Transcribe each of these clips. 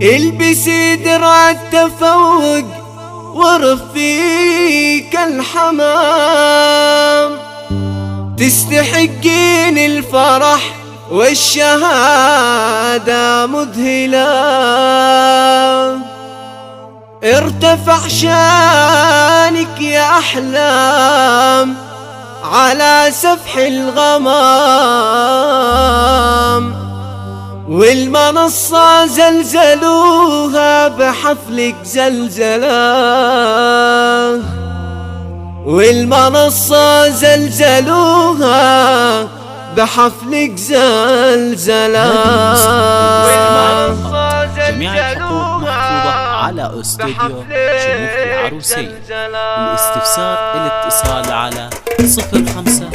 البسي درع التفوق ورفيك الحمام، تستحقين الفرح والشهادة مذهلة. ارتفع شانك يا أحلام على سفح الغمام، والمنصة زلزلوها بحفلك زلزلة، والمنصة زلزلوها بحفلك زلزلة. جميع الحقوق محفوظة على استوديو شموخ العروسي. للاستفسار الاتصال على 0570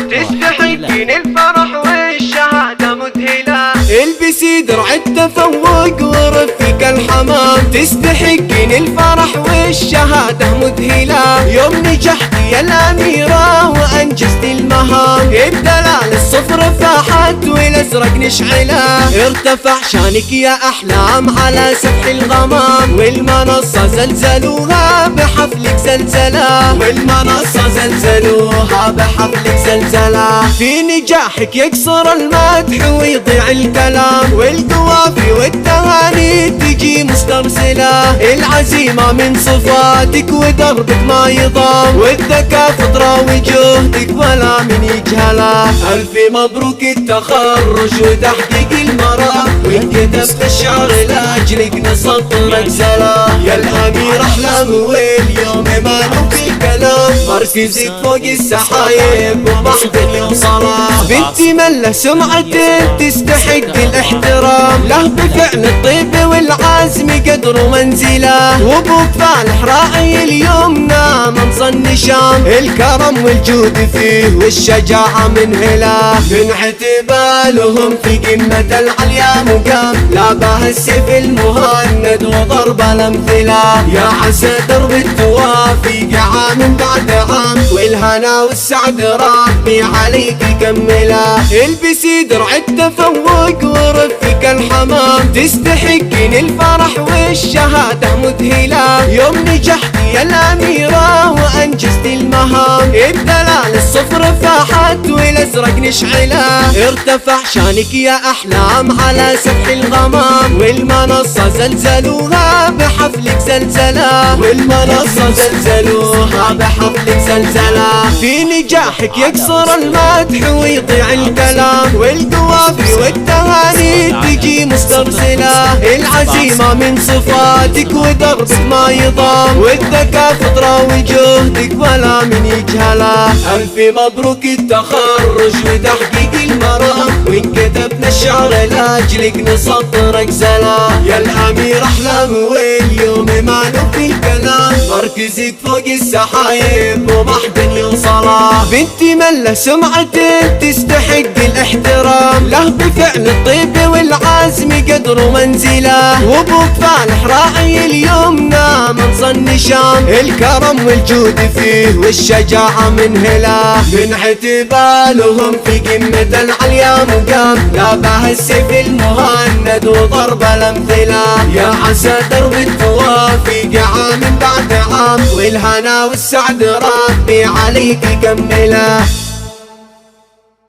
تستحقين الفرح والشهادة مذهلة. البسي درع التفوق ورفيق الحمام، تستحقين الفرح والشهادة مذهلة. يوم نجحتي يا الأميرة وأنجزتي المهام، الدلال الصفر فاحت والأزرق نشعله. ارتفع شانك يا أحلام على سفح الغمام، والمنصة زلزلوها بحفلك زلزلة، والمنصة زلزلوها بحفلك زلزلة. في نجاحك يكسر المدح ويضيع الكلام، والقوافي والتهاني تجي مسترسلة. العزيمة من صفاتك ودربك ما يضام، والذكاء فطرة وجهدك ولا من يجهله. ألف مبروك التخرج وتحقيق المرام، وانكتب في الشعر لأجلك نسطر أجزله. يا الأمير أحلام واليوم ما في كلام، مركزك فوق السحايب ومحضن يوصله. بنتي مله سمعتك تستحق الاحترام، له بفعل الطيب والعزم قدر ومنزله. وابوك فالح راعي اليمنى منصى النشام، الكرم والجود فيه والشجاعة منهله. من اعتبالهم في قمة العليا مقام، لا باه السيف المهند وضرب الامثلة. يا عسى درب التوافي عام بعد عام، والهنا والسعد ربي عليك يكمله. البسي درع التفوق ورفيق الحمام، تستحقين الفرح والشهادة مذهلة. يوم نجحتي يا الأميرة وأنجزتي المهام، الدلال الصفر فاحت والأزرق نشعله. ارتفع شانك يا أحلام على سفح الغمام، والمنصة زلزلوها بحفلك زلزلة، والمنصة زلزلوها بحفلك زلزلة. في نجاحك يكسر المدح ويضيع الكلام، والقوافي والتهاني تجي مسترسلة. العزيمة من صفاتك ودربك ما يضام، والذكاء فطرة وجهدك ولا من يجهله. ألف مبروك التخرج وتحقيق المرام، وانكتبنا الشعر لأجلك نسطر أجزله. يا الأمير أحلام واليوم ما في الكلام، مركزك فوق السحايب ومحضن يوصله. بنتي مله سمعتك تستحق الاحترام، له بفعل الطيب والعزم قدر ومنزله. وابوك فالح راعي اليمنى منصى النشام، الكرم والجود فيه والشجاعة منهله. من اعتبالهم في قمة العليا مقام، لا باه السيف المهند وضرب الامثلة. يا عسى درب التوافي عام بعد عام، والهنا والسعد ربي عليك يكمله.